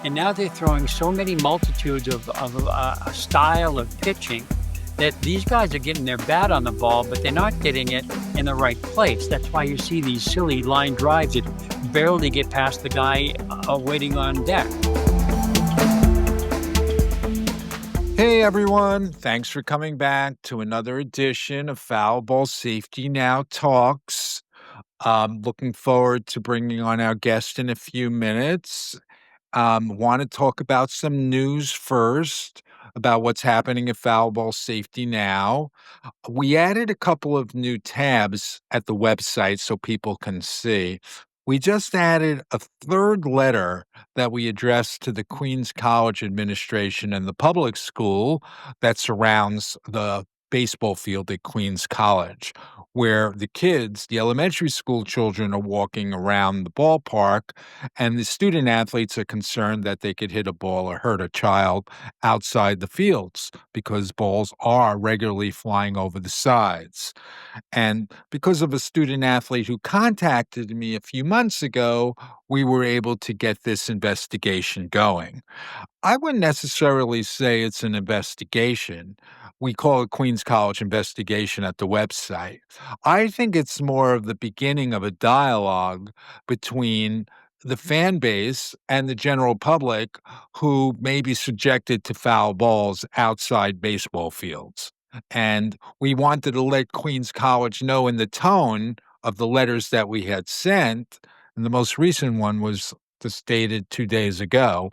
And now they're throwing so many multitudes of a style of pitching that these guys are getting their bat on the ball, but they're not getting it in the right place. That's why you see these silly line drives that barely get past the guy waiting on deck. Hey everyone, thanks for coming back to another edition of Foul Ball Safety Now Talks. Looking forward to bringing on our guest in a few minutes. Want to talk about some news first about what's happening at Foul Ball Safety Now. We added a couple of new tabs at the website so people can see. We just added a third letter that we addressed to the Queens College administration and the public school that surrounds the baseball field at Queens College, where the kids, the elementary school children, are walking around the ballpark, and the student athletes are concerned that they could hit a ball or hurt a child outside the fields because balls are regularly flying over the sides. And because of a student athlete who contacted me a few months ago, we were able to get this investigation going. I wouldn't necessarily say it's an investigation. We call it Queens College investigation at the website. I think it's more of the beginning of a dialogue between the fan base and the general public who may be subjected to foul balls outside baseball fields. And we wanted to let Queens College know in the tone of the letters that we had sent. And the most recent one was just dated 2 days ago.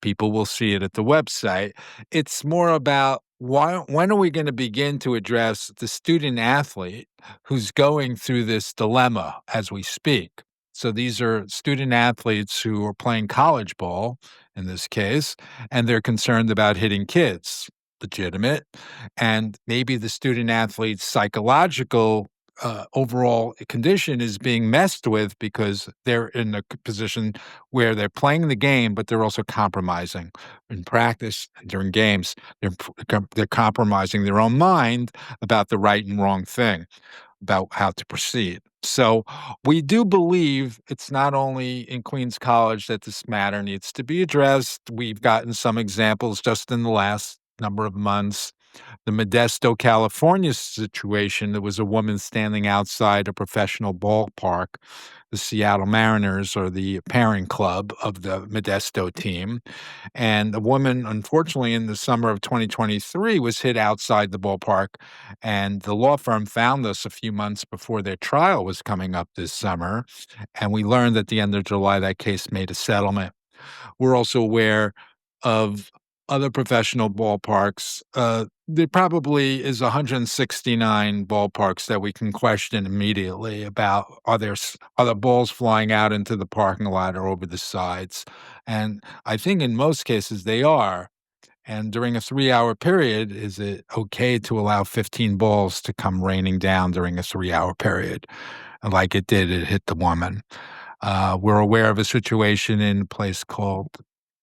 People will see it at the website. It's more about when are we going to begin to address the student athlete who's going through this dilemma as we speak? So these are student athletes who are playing college ball in this case, and they're concerned about hitting kids, legitimate. And maybe the student athlete's psychological overall condition is being messed with because they're in a position where they're playing the game, but they're also compromising in practice and during games. They're compromising their own mind about the right and wrong thing, about how to proceed. So we do believe it's not only in Queens College that this matter needs to be addressed. We've gotten some examples just in the last number of months. The Modesto, California situation, there was a woman standing outside a professional ballpark. The Seattle Mariners are the parent club of the Modesto team. And the woman, unfortunately, in the summer of 2023, was hit outside the ballpark. And the law firm found us a few months before their trial was coming up this summer. And we learned at the end of July that case made a settlement. We're also aware of other professional ballparks. There probably is 169 ballparks that we can question immediately about are there balls flying out into the parking lot or over the sides? And I think in most cases they are. And during a 3-hour period, is it okay to allow 15 balls to come raining down during a 3-hour period? And like it did, it hit the woman. We're aware of a situation in a place called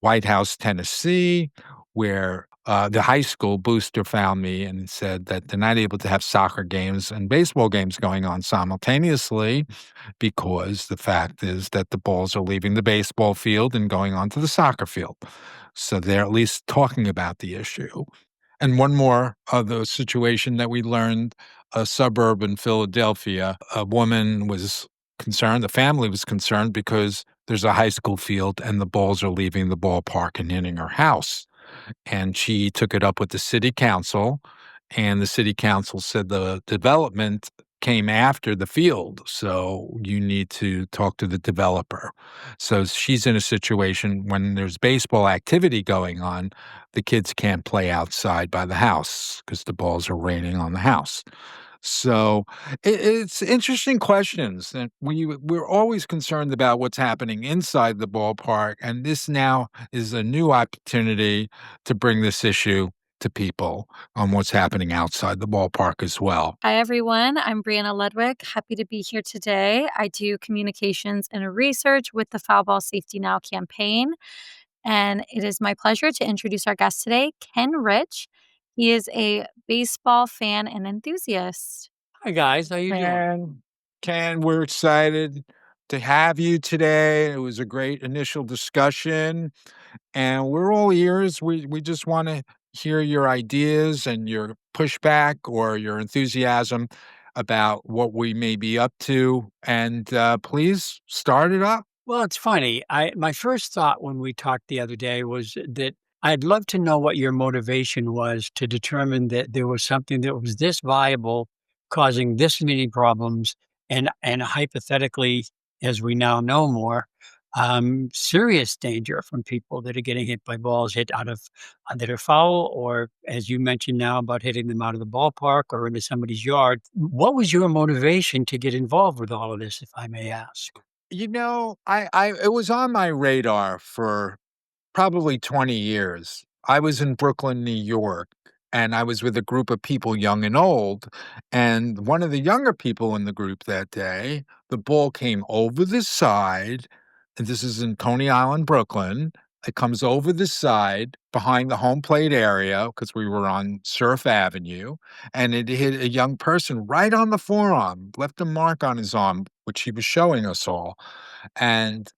White House, Tennessee, where the high school booster found me and said that they're not able to have soccer games and baseball games going on simultaneously because the fact is that the balls are leaving the baseball field and going onto the soccer field. So they're at least talking about the issue. And one more other situation that we learned, a suburb in Philadelphia, a woman was concerned, the family was concerned because there's a high school field and the balls are leaving the ballpark and hitting her house. And she took it up with the city council, and the city council said the development came after the field, so you need to talk to the developer. So she's in a situation when there's baseball activity going on, the kids can't play outside by the house because the balls are raining on the house. So it's interesting questions, and we're always concerned about what's happening inside the ballpark, and this now is a new opportunity to bring this issue to people on what's happening outside the ballpark as well. Hi, everyone. I'm Brianna Ludwig. Happy to be here today. I do communications and research with the Foul Ball Safety Now campaign. And it is my pleasure to introduce our guest today, Ken Rich. He is a baseball fan and enthusiast. Hi guys, how you doing? And Ken, we're excited. to have you today. It was a great initial discussion, and we're all ears. We just want to hear your ideas and your pushback or your enthusiasm about what we may be up to. And please start it up. Well, it's funny. My first thought when we talked the other day was that I'd love to know what your motivation was to determine that there was something that was this viable, causing this many problems, and hypothetically, as we now know more, serious danger from people that are getting hit by balls hit out of that are foul, or as you mentioned now about hitting them out of the ballpark or into somebody's yard. What was your motivation to get involved with all of this, if I may ask? I it was on my radar for probably 20 years. I was in Brooklyn, New York, and I was with a group of people, young and old. And one of the younger people in the group that day, the ball came over the side. And this is in Coney Island, Brooklyn. It comes over the side behind the home plate area because we were on Surf Avenue. And it hit a young person right on the forearm, left a mark on his arm, which he was showing us all. And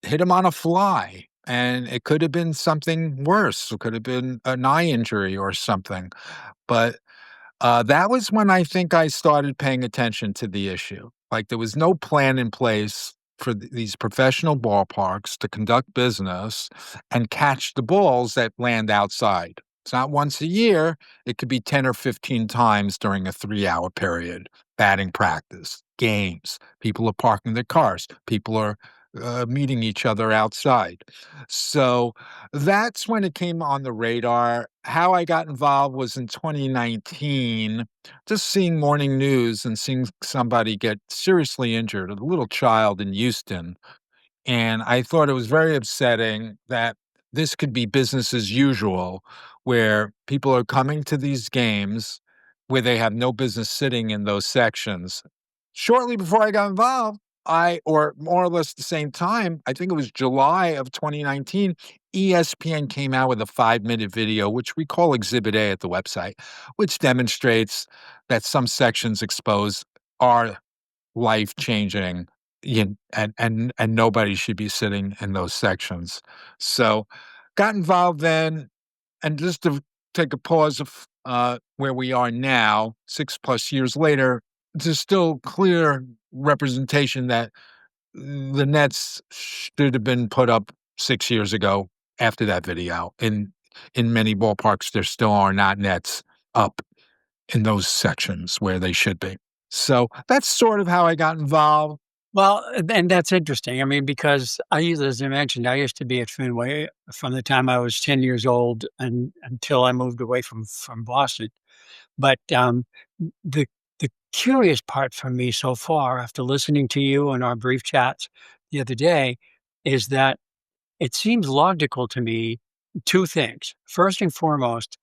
hit him on a fly, and it could have been something worse. It could have been an eye injury or something. But that was when I think I started paying attention to the issue. Like there was no plan in place for these professional ballparks to conduct business and catch the balls that land outside. It's not once a year. It could be 10 or 15 times during a 3-hour period. Batting practice, games, people are parking their cars, people are meeting each other outside. So that's when it came on the radar. How I got involved was in 2019, just seeing morning news and seeing somebody get seriously injured, a little child in Houston. And I thought it was very upsetting that this could be business as usual, where people are coming to these games where they have no business sitting in those sections. Shortly before I got involved, or more or less the same time, I think it was July of 2019, ESPN came out with a 5-minute video, which we call Exhibit A at the website, which demonstrates that some sections exposed are life-changing, and nobody should be sitting in those sections. So, got involved then, and just to take a pause of, where we are now, 6 plus years later, there's still clear representation that the nets should have been put up 6 years ago after that video. In many ballparks, there still are not nets up in those sections where they should be. So that's sort of how I got involved. Well, and that's interesting. I mean, because as I mentioned, I used to be at Fenway from the time I was 10 years old and until I moved away from Boston. But the the curious part for me so far, after listening to you and our brief chats the other day, is that it seems logical to me, 2 things. First and foremost,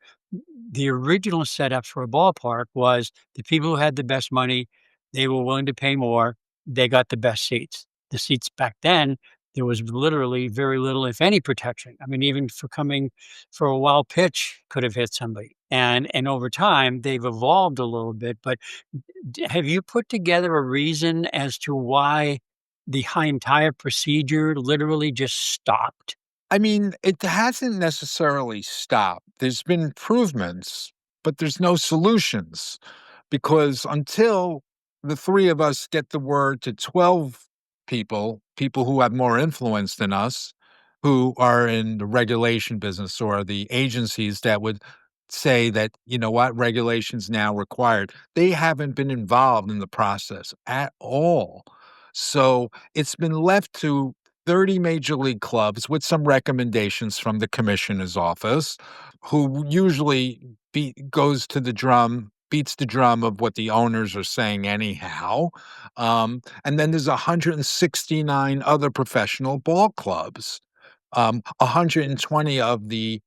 the original setup for a ballpark was the people who had the best money, they were willing to pay more, they got the best seats. The seats back then, there was literally very little, if any, protection. I mean, even for a wild pitch could have hit somebody. And over time, they've evolved a little bit, but have you put together a reason as to why the entire procedure literally just stopped? I mean, it hasn't necessarily stopped. There's been improvements, but there's no solutions because until the 3 of us get the word to 12 people who have more influence than us, who are in the regulation business or the agencies that would say that, you know what, regulations now required, they haven't been involved in the process at all. So it's been left to 30 major league clubs with some recommendations from the commissioner's office, who usually goes to the drum, beats the drum of what the owners are saying anyhow. And then there's 169 other professional ball clubs. 120 of the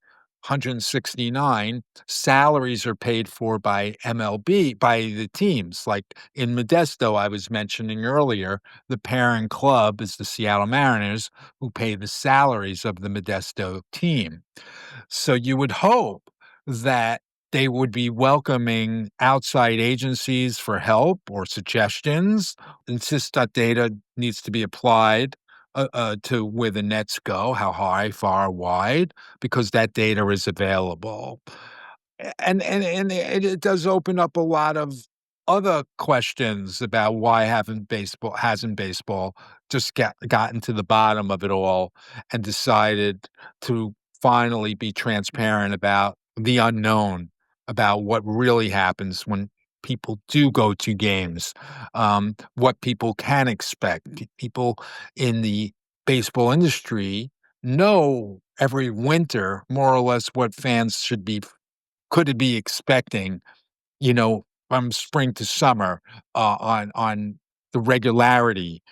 169 salaries are paid for by MLB, by the teams. Like in Modesto, I was mentioning earlier, the parent club is the Seattle Mariners, who pay the salaries of the Modesto team. So you would hope that they would be welcoming outside agencies for help or suggestions, insist that data needs to be applied to where the nets go, how high, far, wide, because that data is available. And it does open up a lot of other questions about why haven't baseball hasn't baseball just gotten to the bottom of it all and decided to finally be transparent about the unknown, about what really happens when people do go to games, what people can expect. People in the baseball industry know every winter more or less what fans should be could be expecting, from spring to summer, on the regularity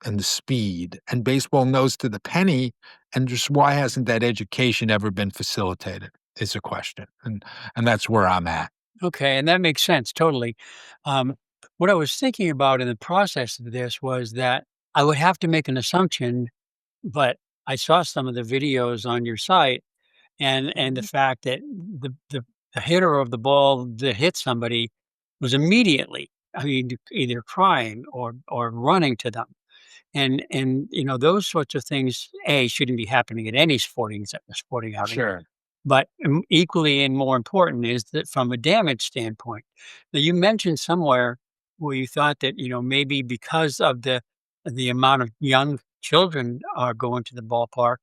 and the speed, and baseball knows to the penny, and just why hasn't that education ever been facilitated is a question, and that's where I'm at. Okay, and that makes sense totally. Um, what I was thinking about in the process of this was that I would have to make an assumption, but I saw some of the videos on your site and the fact that the hitter of the ball that hit somebody was immediately, I mean, either crying or running to them. And those sorts of things, A, shouldn't be happening at any sporting outing. Sure. But, equally and more important is that from a damage standpoint. Now you mentioned somewhere where you thought that, maybe because of the amount of young children are going to the ballpark,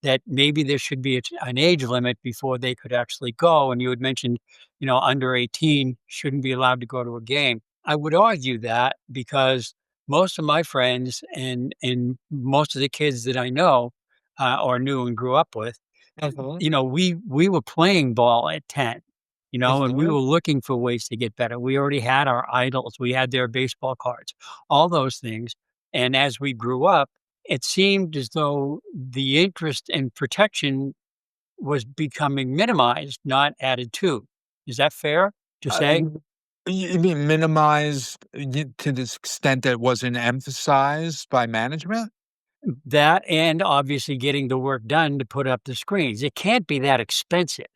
that maybe there should be an age limit before they could actually go, and you had mentioned, under 18 shouldn't be allowed to go to a game. I would argue that because most of my friends and most of the kids that I know, or knew and grew up with, Mhm, we were playing ball at 10, and we mhm. were looking for ways to get better. We already had our idols. We had their baseball cards, all those things. And as we grew up, it seemed as though the interest and protection was becoming minimized, not added to. Is that fair to say? You you mean minimized to this extent that it wasn't emphasized by management? That and obviously getting the work done to put up the screens. It can't be that expensive.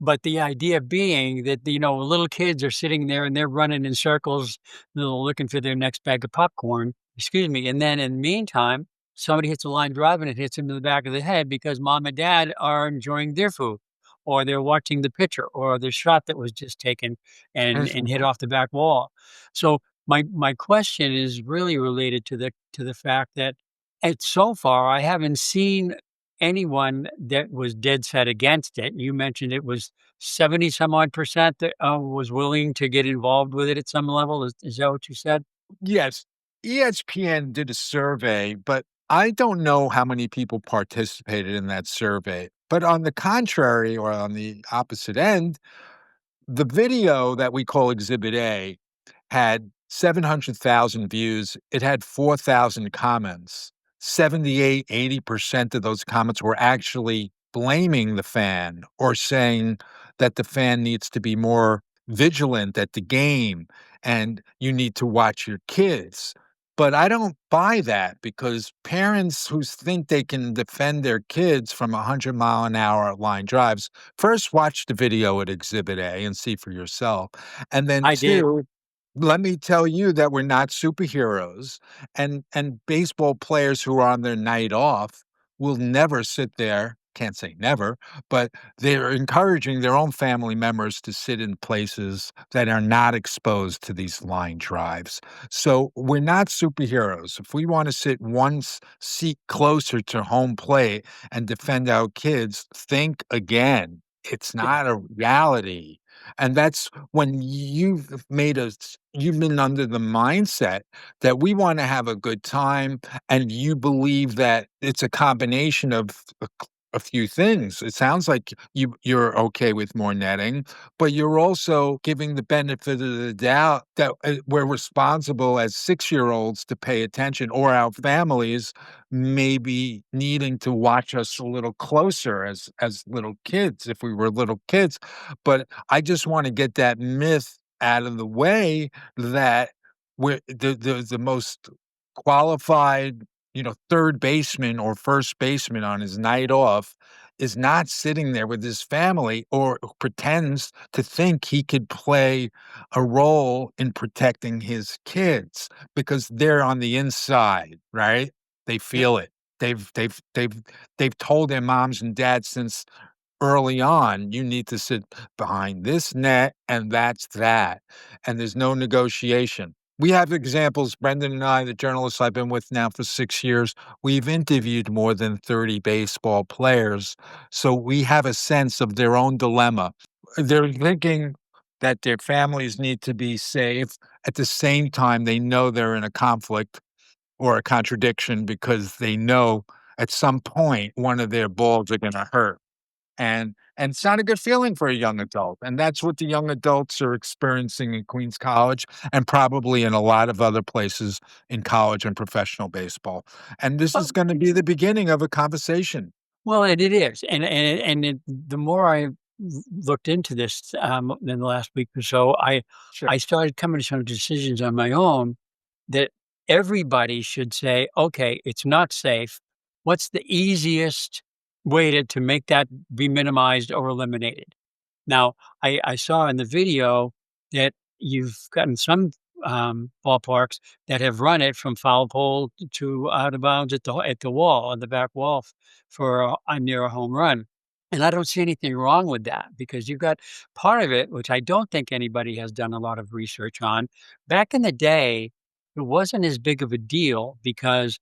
But the idea being that, little kids are sitting there and they're running in circles, looking for their next bag of popcorn, excuse me. And then in the meantime, somebody hits a line drive and it hits them in the back of the head because mom and dad are enjoying their food or they're watching the pitcher or the shot that was just taken and hit Mhm. off the back wall. So my question is really related to the fact that so far I haven't seen anyone that was dead set against it. You mentioned it was 70 some odd percent that was willing to get involved with it at some level. Is that what you said? Yes, ESPN did a survey, but I don't know how many people participated in that survey. But on the contrary, or on the opposite end, the video that we call Exhibit A had 700,000 views. It had 4,000 comments. 80% of those comments were actually blaming the fan or saying that the fan needs to be more vigilant at the game and you need to watch your kids. But I don't buy that because parents who think they can defend their kids from 100-mile-an-hour line drives first watch the video at Exhibit A and see for yourself. And then I did. two, let me tell you that we're not superheroes, and baseball players who are on their night off will never sit there, can't say never, but they're encouraging their own family members to sit in places that are not exposed to these line drives. So we're not superheroes. If we wanna sit seat closer to home plate and defend our kids, think again. It's Yeah. not a reality. And that's when you've been under the mindset that we wanna have a good time, and you believe that it's a combination of a few things. It sounds like you're okay with more netting, but you're also giving the benefit of the doubt that, we're responsible as six-year-olds to pay attention, or our families maybe needing to watch us a little closer as little kids, if we were little kids. But I just wanna get that myth out of the way that we're the most qualified, third baseman or first baseman on his night off is not sitting there with his family or pretends to think he could play a role in protecting his kids because they're on the inside, right? They feel it. They've told their moms and dads since early on, you need to sit behind this net and that's that. And there's no negotiation. We have examples, Brendan and I, the journalists I've been with now for 6 years, we've interviewed more than 30 baseball players. So we have a sense of their own dilemma. They're thinking that their families need to be safe. At the same time, they know they're in a conflict or a contradiction because they know at some point one of their balls are going to hurt. And it's not a good feeling for a young adult, and that's what the young adults are experiencing in Queens College and probably in a lot of other places in college and professional baseball. And this is gonna be the beginning of a conversation. Well, and it is, the more I looked into this in the last week or so, Sure. I started coming to some decisions on my own that everybody should say, okay, it's not safe. What's the easiest way to make that be minimized or eliminated? Now, I saw in the video that you've gotten some ballparks that have run it from foul pole to out of bounds at the wall, on the back wall for near a home run. And I don't see anything wrong with that because you've got part of it, which I don't think anybody has done a lot of research on. Back in the day, it wasn't as big of a deal because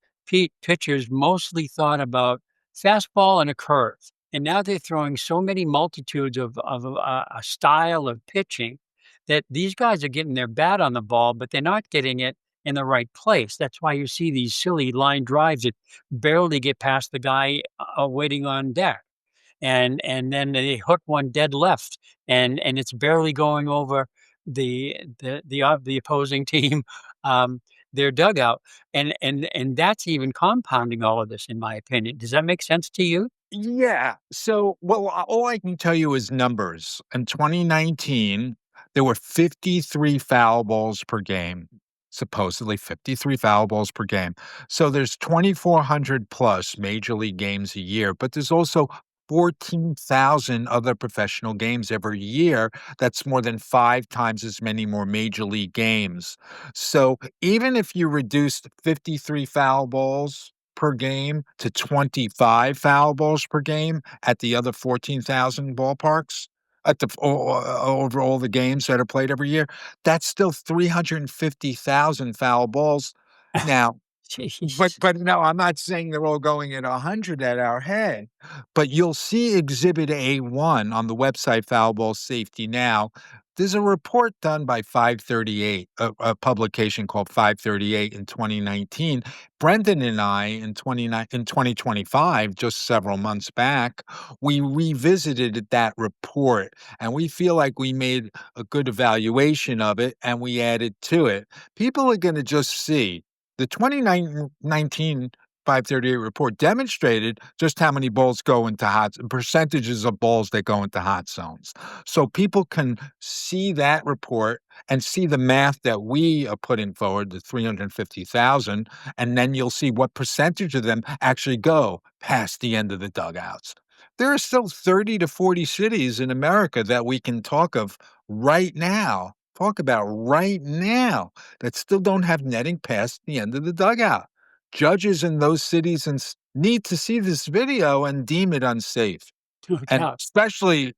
pitchers mostly thought about fastball and a curve. And now they're throwing so many multitudes of a style of pitching that these guys are getting their bat on the ball, but they're not getting it in the right place. That's why you see these silly line drives that barely get past the guy waiting on deck, and then they hook one dead left, and it's barely going over the opposing team, their dugout, and that's even compounding all of this, in my opinion. Does that make sense to you? Yeah. So, well, all I can tell you is numbers. In 2019, there were 53 foul balls per game, supposedly 53 foul balls per game. So there's 2,400 plus major league games a year, but there's also 14,000 other professional games every year. That's more than 5 times as many more major league games. So even if you reduced 53 foul balls per game to 25 foul balls per game at the other 14,000 ballparks at over all the games that are played every year, that's still 350,000 foul balls. Now, Jeez. but no, I'm not saying they're all going at 100 at our head, but you'll see Exhibit A1 on the website Foul Ball Safety Now. There's a report done by 538, a publication called 538 in 2019. Brendan and I in 2025, just several months back, we revisited that report and we feel like we made a good evaluation of it and we added to it. People are going to just see the 2019 538 report demonstrated just how many balls go into percentages of balls that go into hot zones. So people can see that report and see the math that we are putting forward, the 350,000, and then you'll see what percentage of them actually go past the end of the dugouts. There are still 30 to 40 cities in America that we can talk about right now that still don't have netting past the end of the dugout. Judges in those cities need to see this video and deem it unsafe, No and doubt.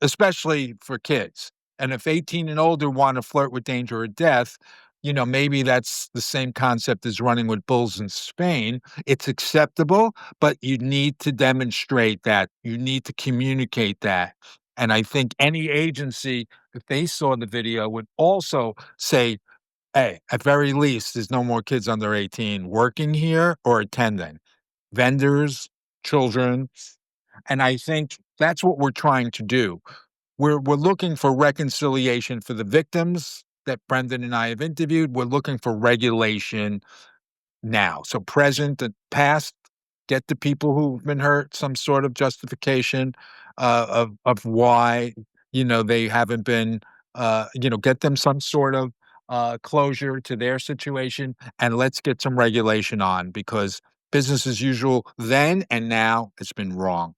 especially for kids. And if 18 and older want to flirt with danger or death, maybe that's the same concept as running with bulls in Spain. It's acceptable, but you need to demonstrate that. You need to communicate that. And I think any agency, if they saw the video, would also say, hey, at very least, there's no more kids under 18 working here or attending. Vendors, children. And I think that's what we're trying to do. We're looking for reconciliation for the victims that Brendan and I have interviewed. We're looking for regulation now. So present and past, get the people who've been hurt some sort of justification of why they haven't been get them some sort of closure to their situation, and let's get some regulation on because business as usual then and now has been wrong.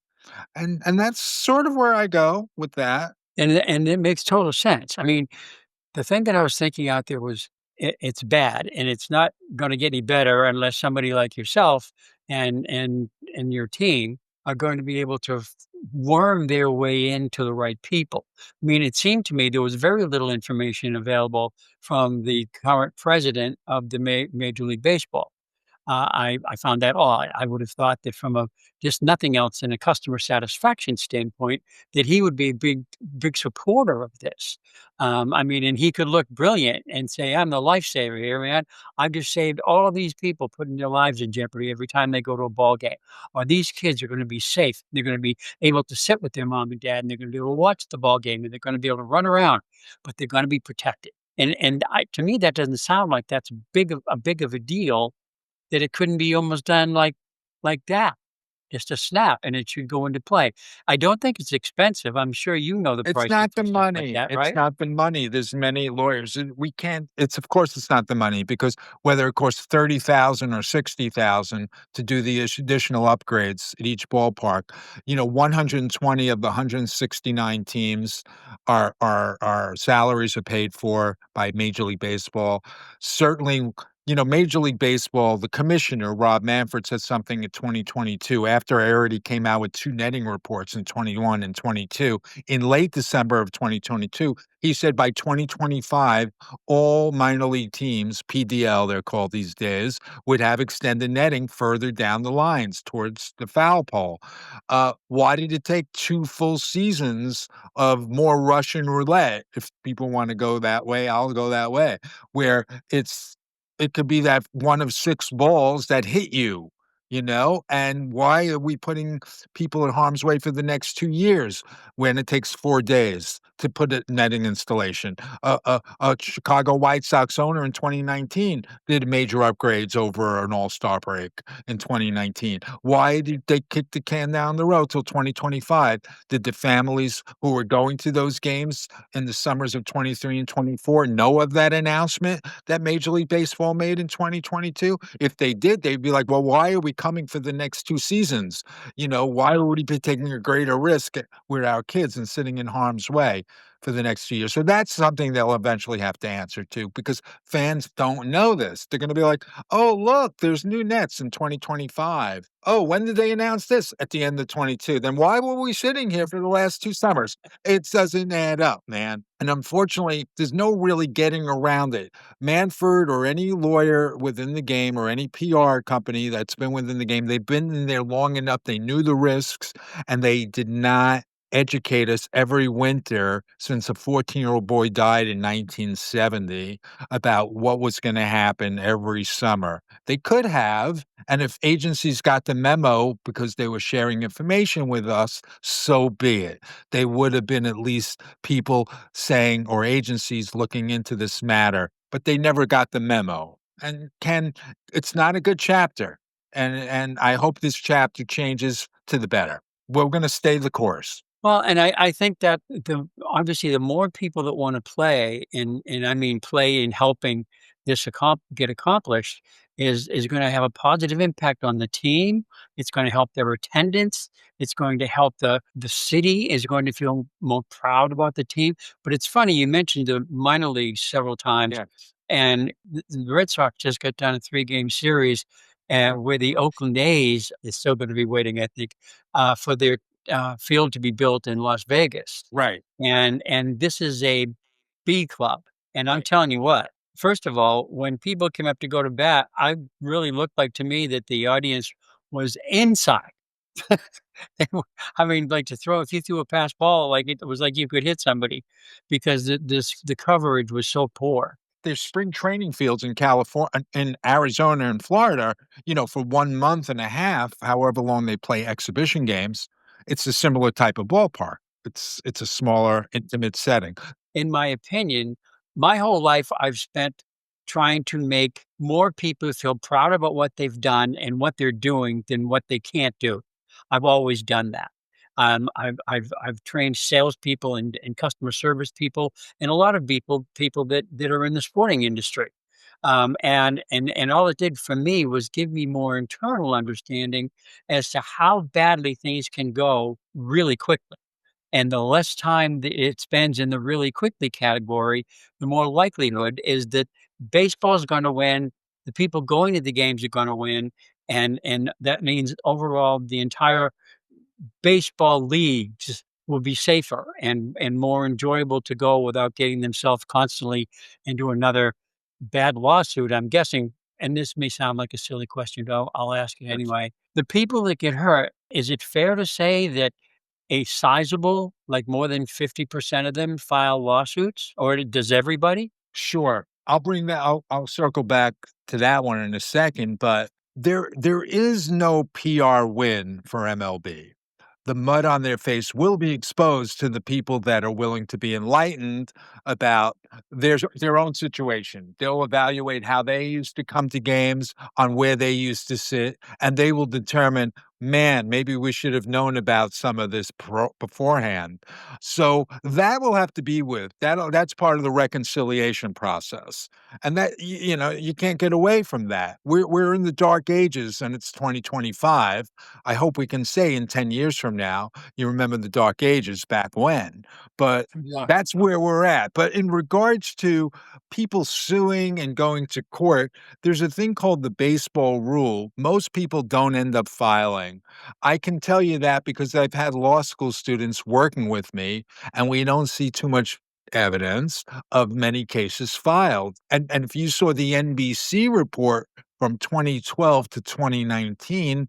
And that's sort of where I go with that. And it makes total sense. I mean, the thing that I was thinking out there was it's bad, and it's not gonna get any better unless somebody like yourself and your team are going to be able to worm their way into the right people. I mean, it seemed to me there was very little information available from the current president of the Major League Baseball. I found that odd. I would have thought that from a just nothing else in a customer satisfaction standpoint, that he would be a big supporter of this. I mean, and he could look brilliant and say, "I'm the lifesaver here, man. I've just saved all of these people putting their lives in jeopardy every time they go to a ball game. Or these kids are going to be safe. They're going to be able to sit with their mom and dad, and they're going to be able to watch the ball game, and they're going to be able to run around, but they're going to be protected." To me, that doesn't sound like that's big of a deal that it couldn't be almost done like that, just a snap, and it should go into play. I don't think it's expensive. I'm sure you know the It's prices not the for stuff like money. that, It's right? not the money. There's many lawyers, and we can't it's of course, it's not the money because whether it costs 30,000 or 60,000 to do the additional upgrades at each ballpark, 120 of the 169 teams are salaries are paid for by Major League Baseball. Certainly, Major League Baseball, the commissioner, Rob Manfred, said something in 2022 after I already came out with 2 netting reports in 21 and 22. In late December of 2022, he said by 2025, all minor league teams, PDL they're called these days, would have extended netting further down the lines towards the foul pole. Why did it take 2 full seasons of more Russian roulette? If people want to go that way, I'll go that way, where it could be that one of 6 balls that hit you, and why are we putting people in harm's way for the next 2 years when it takes 4 days to put a netting installation? A Chicago White Sox owner in 2019 did major upgrades over an All-Star break in 2019. Why did they kick the can down the road till 2025? Did the families who were going to those games in the summers of 23 and 24 know of that announcement that Major League Baseball made in 2022? If they did, they'd be like, "Well, why are we coming for the next 2 seasons? Why would we be taking a greater risk with our kids and sitting in harm's way for the next few years?" So that's something they'll eventually have to answer to because fans don't know this. They're gonna be like, "Oh, look, there's new nets in 2025. Oh, when did they announce this? At the end of 22. Then why were we sitting here for the last 2 summers?" It doesn't add up, man. And unfortunately, there's no really getting around it. Manford or any lawyer within the game or any PR company that's been within the game, they've been in there long enough. They knew the risks and they did not educate us every winter since a 14-year-old boy died in 1970 about what was going to happen every summer. They could have, and if agencies got the memo because they were sharing information with us, so be it. They would have been at least people saying or agencies looking into this matter, but they never got the memo. And Ken, it's not a good chapter. And I hope this chapter changes to the better. We're going to stay the course. Well, and I think that obviously, the more people that wanna play, and I mean play in helping this get accomplished, is gonna have a positive impact on the team. It's gonna help their attendance. It's going to help the city is going to feel more proud about the team. But it's funny, you mentioned the minor leagues several times, Yeah. and the Red Sox just got done a 3-game series, where the Oakland A's is still gonna be waiting, I think, for their field to be built in Las Vegas, Right. and this is a B club, and I'm Right. telling you what, first of all, when people came up to go to bat, I really looked like to me that the audience was inside. They were I mean, like, to throw if you threw a pass ball, like, it was like you could hit somebody because the coverage was so poor. There's spring training fields in California, in Arizona and Florida, for 1 month and a half, however long they play exhibition games. It's a similar type of ballpark. It's a smaller, intimate setting. In my opinion, my whole life I've spent trying to make more people feel proud about what they've done and what they're doing than what they can't do. I've always done that. I've trained salespeople and customer service people and a lot of people that are in the sporting industry. And all it did for me was give me more internal understanding as to how badly things can go really quickly. And the less time that it spends in the really quickly category, the more likelihood is that baseball is going to win. The people going to the games are going to win, and that means overall the entire baseball leagues will be safer and more enjoyable to go without getting themselves constantly into another bad lawsuit. I'm guessing, and this may sound like a silly question, but I'll ask it anyway. The people that get hurt, is it fair to say that a sizable, like more than 50% of them file lawsuits, or does everybody? Sure. I'll circle back to that one in a second, but there is no PR win for MLB. The mud on their face will be exposed to the people that are willing to be enlightened about their own situation. They'll evaluate how they used to come to games, on where they used to sit, and they will determine, man, maybe we should have known about some of this beforehand. So that will have to be with that's part of the reconciliation process. And that you can't get away from that. We're in the dark ages and it's 2025. I hope we can say in 10 years from now, you remember the dark ages back when. But Yeah. that's where we're at. But in regards to people suing and going to court, there's a thing called the baseball rule. Most people don't end up filing. I can tell you that because I've had law school students working with me, and we don't see too much evidence of many cases filed. And if you saw the NBC report from 2012 to 2019,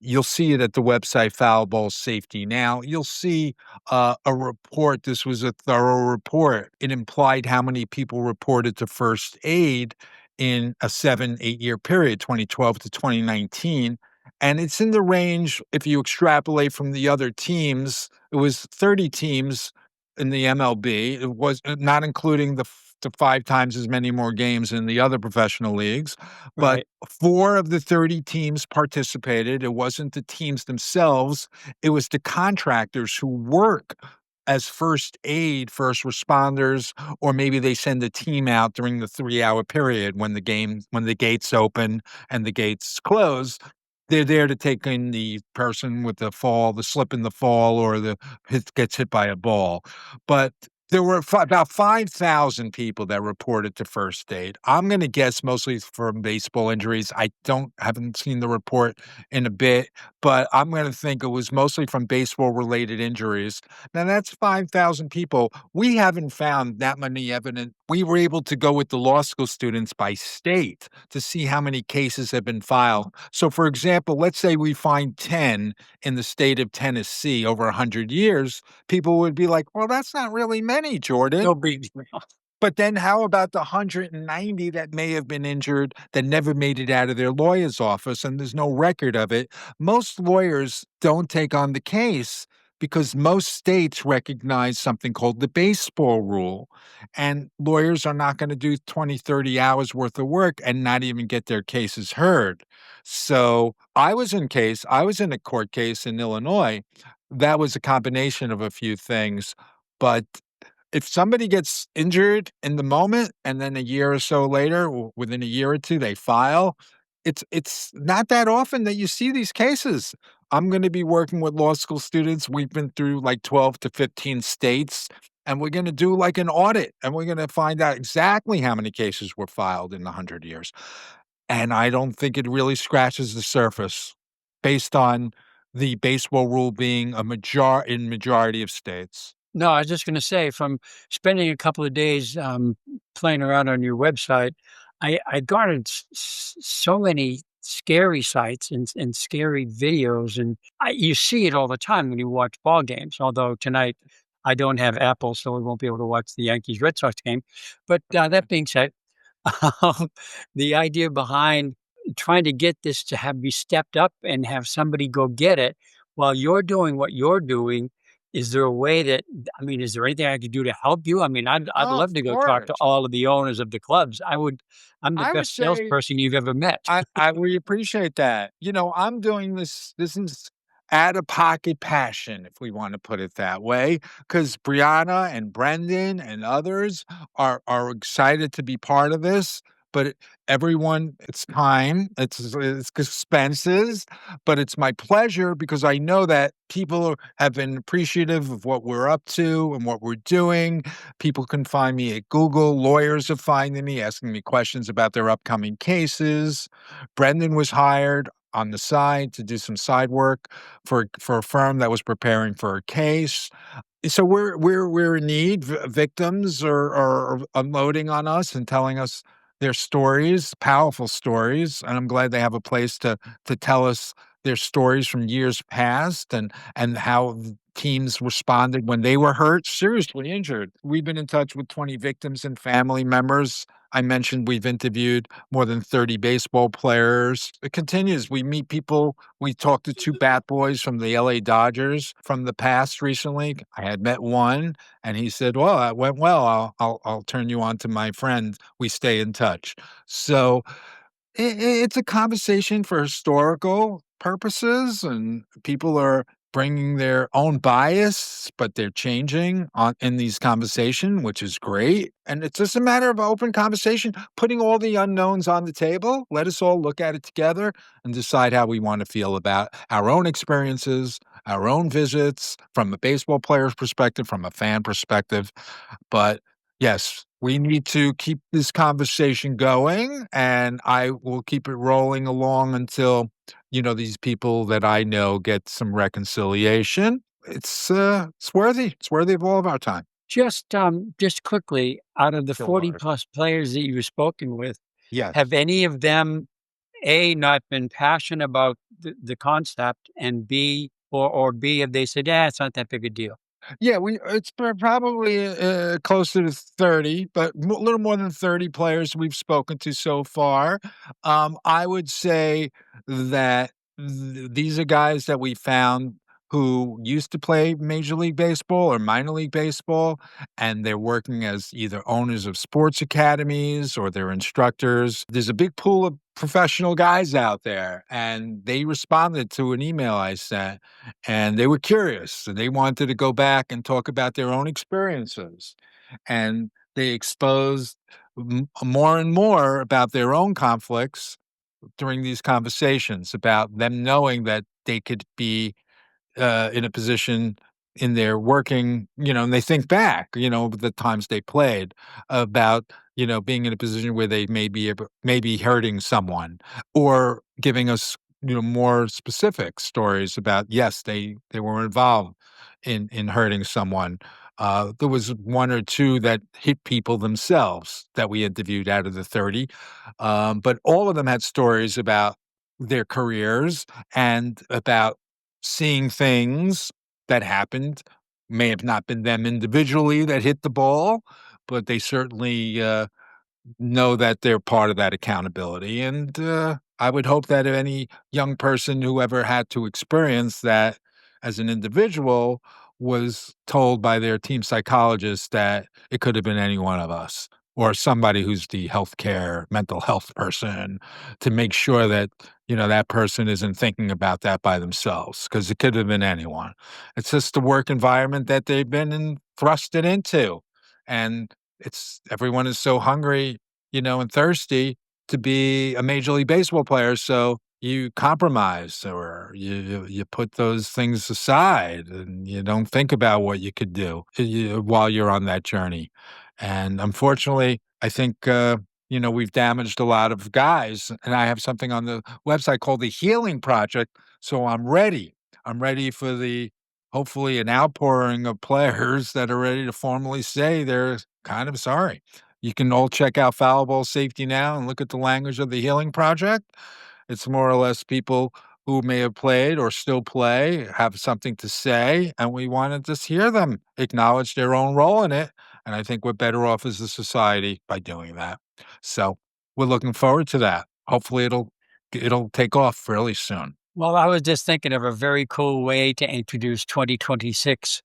you'll see it at the website Foul Ball Safety Now. You'll see a report. This was a thorough report. It implied how many people reported to first aid in a 7-8 year period, 2012 to 2019. And it's in the range, if you extrapolate from the other teams, it was 30 teams in the MLB. It was not including the 5 times as many more games in the other professional leagues. But Right. 4 of the 30 teams participated. It wasn't the teams themselves, it was the contractors who work as first aid, first responders, or maybe they send a team out during the 3-hour period when the gates open and the gates close. They're there to take in the person with the slip in the fall, or gets hit by a ball. But there were about 5,000 people that reported to first aid. I'm gonna guess mostly from baseball injuries. Haven't seen the report in a bit, but I'm gonna think it was mostly from baseball-related injuries. Now that's 5,000 people. We haven't found that many evidence. We were able to go with the law school students by state to see how many cases have been filed. So, for example, let's say we find 10 in the state of Tennessee over 100 years, people would be like, "Well, that's not really many, Jordan." No big deal. But then how about the 190 that may have been injured that never made it out of their lawyer's office and there's no record of it? Most lawyers don't take on the case because most states recognize something called the baseball rule. And lawyers are not going to do 20, 30 hours worth of work and not even get their cases heard. So I was in a court case in Illinois. That was a combination of a few things. But if somebody gets injured in the moment and then a year or so later, within a year or 2, they file, it's not that often that you see these cases. I'm gonna be working with law school students. We've been through like 12 to 15 states, and we're gonna do like an audit, and we're gonna find out exactly how many cases were filed in 100 years. And I don't think it really scratches the surface based on the baseball rule being in majority of states. No, I was just gonna say, from spending a couple of days, playing around on your website, I garnered so many scary sights and scary videos, and you see it all the time when you watch ball games, although tonight I don't have Apple, so we won't be able to watch the Yankees-Red Sox game. But, that being said, um, the idea behind trying to get this to be stepped up and have somebody go get it while you're doing what you're doing, is there a way that I mean, is there anything I could do to help you? I mean, I'd Oh, of love to go talk to course. all of the owners of the clubs. I'm the I would best say salesperson you've ever met. I we appreciate that. I'm doing this is out-of-pocket passion, if we wanna put it that way, because Brianna and Brendan and others are excited to be part of this, but everyone, it's time, it's expenses, but it's my pleasure because I know that people have been appreciative of what we're up to and what we're doing. People can find me at Google. Lawyers are finding me, asking me questions about their upcoming cases. Brendan was hired on the side to do some side work for a firm that was preparing for a case. So we're in need. Victims are unloading on us and telling us their stories, powerful stories, and I'm glad they have a place to tell us their stories from years past and how teams responded when they were hurt, seriously injured. We've been in touch with 20 victims and family members. I mentioned we've interviewed more than 30 baseball players. It continues. We meet people. We talked to two bat boys from the LA Dodgers from the past recently. I had met one, and he said, "Well, that went well. I'll turn you on to my friend. We stay in touch." So it's a conversation for historical purposes, and people are bringing their own bias, but they're changing on in these conversation, which is great. And it's just a matter of open conversation, putting all the unknowns on the table. Let us all look at it together and decide how we want to feel about our own experiences, our own visits from a baseball player's perspective, from a fan perspective. But yes, we need to keep this conversation going, and I will keep it rolling along until, these people that I know get some reconciliation. It's worthy. It's worthy of all of our time. Just quickly, out of the Still 40 water. plus players that you've spoken with, Yes. have any of them, A, not been passionate about the concept, and B, or B, have they said, yeah, it's not that big a deal? Yeah, it's probably, closer to 30, but a little more than 30 players we've spoken to so far. I would say that these are guys that we found who used to play Major League Baseball or minor league baseball, and they're working as either owners of sports academies or they're instructors. There's a big pool of professional guys out there, and they responded to an email I sent, and they were curious and they wanted to go back and talk about their own experiences. And they exposed more and more about their own conflicts during these conversations, about them knowing that they could be in a position in their working, and they think back, the times they played about, being in a position where they may be hurting someone or giving us, more specific stories about, yes, they were involved in hurting someone. There was one or two that hit people themselves that we interviewed out of the 30. But all of them had stories about their careers and about seeing things that happened, may have not been them individually that hit the ball, but they certainly, know that they're part of that accountability, and, I would hope that any young person who ever had to experience that as an individual was told by their team psychologist that it could have been any one of us or somebody who's the healthcare mental health person to make sure that, that person isn't thinking about that by themselves because it could have been anyone. It's just the work environment that they've been thrusted into, and it's everyone is so hungry, and thirsty to be a Major League Baseball player, so you compromise or you put those things aside, and you don't think about what you could do, while you're on that journey. And unfortunately, I think, we've damaged a lot of guys, and I have something on the website called the Healing Project, so I'm ready. I'm ready for hopefully an outpouring of players that are ready to formally say they're kind of sorry. You can all check out Foul Ball Safety Now and look at the language of the Healing Project. It's more or less people who may have played or still play have something to say, and we want to just hear them acknowledge their own role in it. And I think we're better off as a society by doing that. So we're looking forward to that. Hopefully it'll take off fairly soon. Well, I was just thinking of a very cool way to introduce 2026,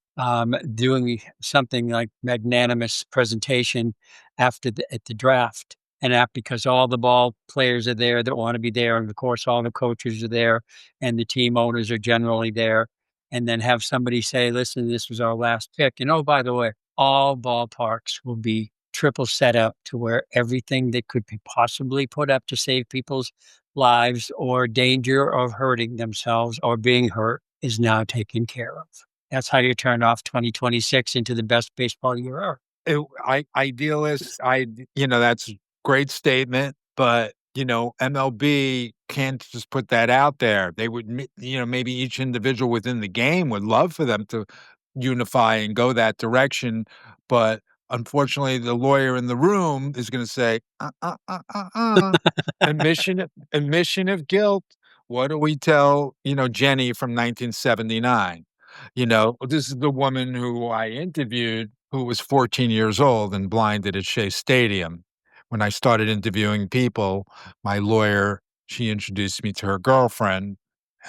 doing something like magnanimous presentation at the draft. And that because all the ball players are there that want to be there. And of course, all the coaches are there and the team owners are generally there. And then have somebody say, listen, this was our last pick. And oh, by the way, all ballparks will be triple setup to where everything that could be possibly put up to save people's lives or danger of hurting themselves or being hurt is now taken care of. That's how you turn off 2026 into the best baseball year ever. Idealist, that's a great statement, but, MLB can't just put that out there. They would, maybe each individual within the game would love for them to unify and go that direction, but unfortunately, the lawyer in the room is gonna say, admission of guilt. What do we tell, Jenny from 1979? This is the woman who I interviewed who was 14 years old and blinded at Shea Stadium. When I started interviewing people, my lawyer, she introduced me to her girlfriend,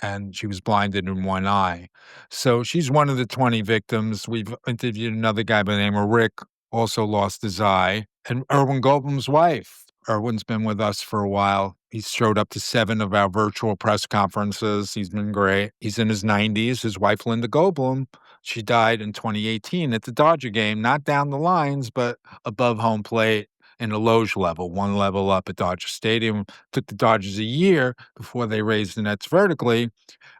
and she was blinded in one eye. So she's one of the 20 victims. We've interviewed another guy by the name of Rick, also lost his eye, and Erwin Goldblum's wife. Erwin's been with us for a while. He's showed up to 7 of our virtual press conferences. He's been great. He's in his 90s. His wife, Linda Goldblum, she died in 2018 at the Dodger game, not down the lines, but above home plate in a loge level, one level up at Dodger Stadium. Took the Dodgers a year before they raised the nets vertically.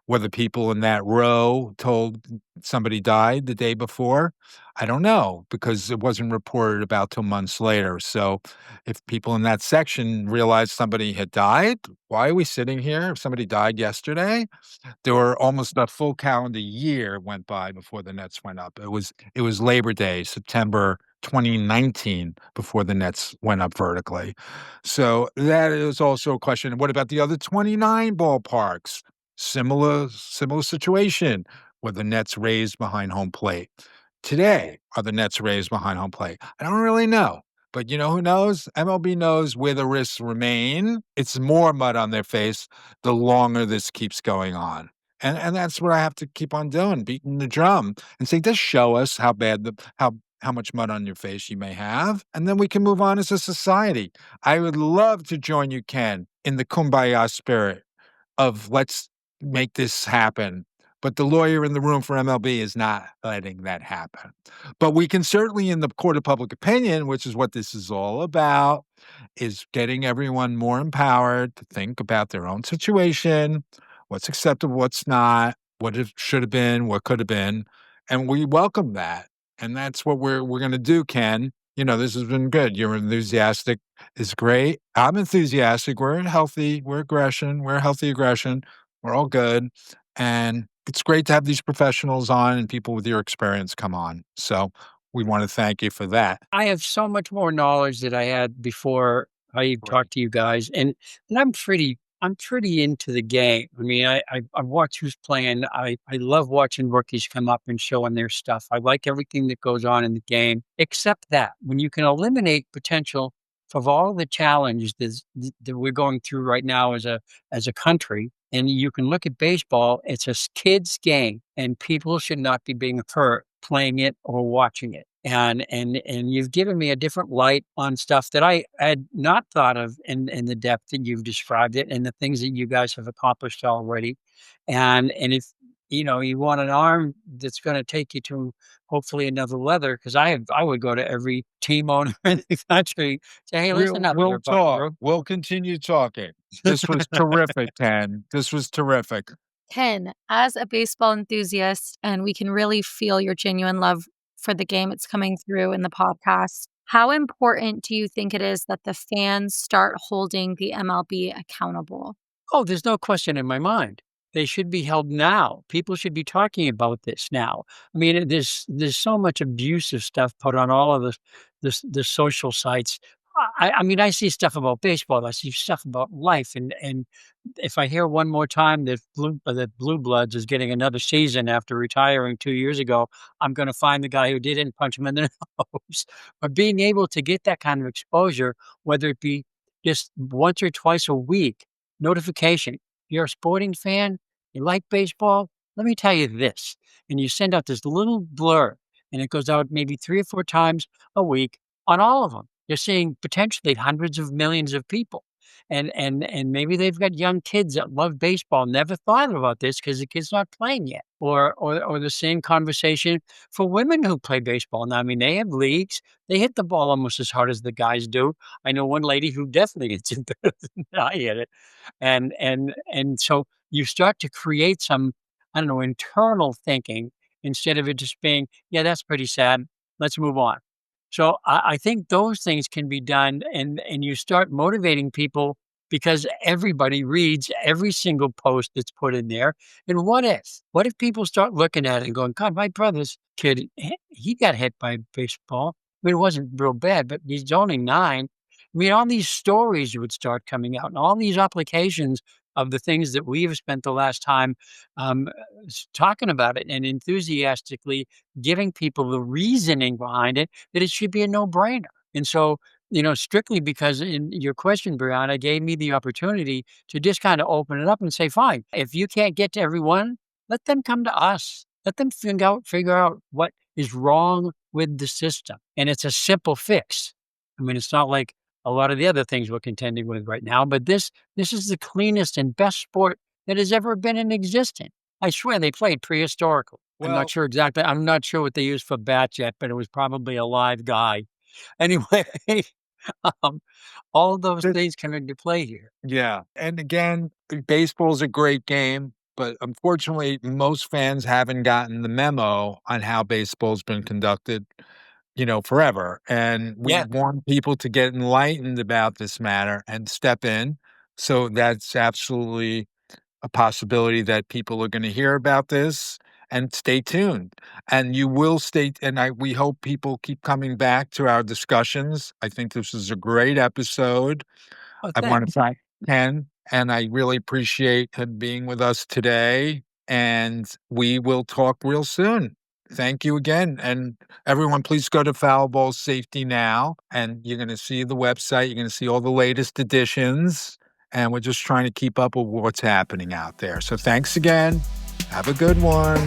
Whether people in that row told somebody died the day before, I don't know, because it wasn't reported about till months later. So if people in that section realized somebody had died, why are we sitting here? If somebody died yesterday, there were almost a full calendar year went by before the nets went up. It was Labor Day, September 2019, before the nets went up vertically. So that is also a question. What about the other 29 ballparks? Similar situation. Were the nets raised behind home plate? Today, are the nets raised behind home plate? I don't really know. But you know who knows? MLB knows where the risks remain. It's more mud on their face the longer this keeps going on. And that's what I have to keep on doing, beating the drum and say, just show us how bad how much mud on your face you may have, and then we can move on as a society. I would love to join you, Ken, in the kumbaya spirit of let's make this happen. But the lawyer in the room for MLB is not letting that happen. But we can certainly, in the court of public opinion, which is what this is all about, is getting everyone more empowered to think about their own situation, what's acceptable, what's not, what it should have been, what could have been. And we welcome that. And that's what we're going to do, Ken. This has been good. You're enthusiastic. It's great. I'm enthusiastic. We're healthy. We're healthy aggression. We're all good. And it's great to have these professionals on and people with your experience come on. So we want to thank you for that. I have so much more knowledge that I had before I talked to you guys, and I'm pretty into the game. I mean, I watch who's playing. I love watching rookies come up and showing their stuff. I like everything that goes on in the game, except that when you can eliminate potential of all the challenges that we're going through right now as a country, and you can look at baseball, it's a kid's game, and people should not be being hurt playing it or watching it. And you've given me a different light on stuff that I had not thought of in the depth that you've described it and the things that you guys have accomplished already. And if you want an arm that's going to take you to hopefully another leather, because I would go to every team owner in the country, say, hey, listen up, We'll there, talk. bro. We'll continue talking. This was terrific, Ken. This was terrific. Ken, as a baseball enthusiast, and we can really feel your genuine love for the game, it's coming through in the podcast. How important do you think it is that the fans start holding the MLB accountable? Oh, there's no question in my mind. They should be held now. People should be talking about this now. I mean, there's so much abusive stuff put on all of the social sites. I mean, I see stuff about baseball. I see stuff about life, and if I hear one more time that Blue Bloods is getting another season after retiring 2 years ago, I'm going to find the guy who did it and punch him in the nose. But being able to get that kind of exposure, whether it be just once or twice a week, notification. You're a sporting fan, you like baseball, let me tell you this. And you send out this little blur, and it goes out maybe 3 or 4 times a week on all of them. You're seeing potentially hundreds of millions of people. And maybe they've got young kids that love baseball, never thought about this because the kid's not playing yet. Or the same conversation for women who play baseball. Now, I mean, they have leagues. They hit the ball almost as hard as the guys do. I know one lady who definitely hits it better than I hit it. And so you start to create some, I don't know, internal thinking instead of it just being, yeah, that's pretty sad. Let's move on. So I think those things can be done, and you start motivating people because everybody reads every single post that's put in there. And what if? What if people start looking at it and going, God, my brother's kid, he got hit by a baseball. I mean, it wasn't real bad, but he's only 9. I mean, all these stories would start coming out, and all these applications of the things that we've spent the last time um, talking about it and enthusiastically giving people the reasoning behind it, that it should be a no-brainer. And so, strictly because in your question, Brianna, gave me the opportunity to just kind of open it up and say, fine, if you can't get to everyone, let them come to us. Let them figure out what is wrong with the system. And it's a simple fix. I mean, it's not like a lot of the other things we're contending with right now, but this is the cleanest and best sport that has ever been in existence. I swear they played prehistorically. I'm Well, not sure exactly. I'm not sure what they used for bats yet, but it was probably a live guy. Anyway, um, all of those th- things come into play here. yeah. And again, baseball's a great game, but unfortunately, most fans haven't gotten the memo on how baseball's been conducted, forever. And we Yeah. want people to get enlightened about this matter and step in. So that's absolutely a possibility that people are going to hear about this, and stay tuned. And you will stay, and we hope people keep coming back to our discussions. I think this is a great episode. Oh, I want to thanks. thank Ken, and I really appreciate him being with us today. And we will talk real soon. Thank you again. And everyone, please go to Foul Ball Safety Now, and you're going to see the website. You're going to see all the latest editions. And we're just trying to keep up with what's happening out there. So thanks again. Have a good one.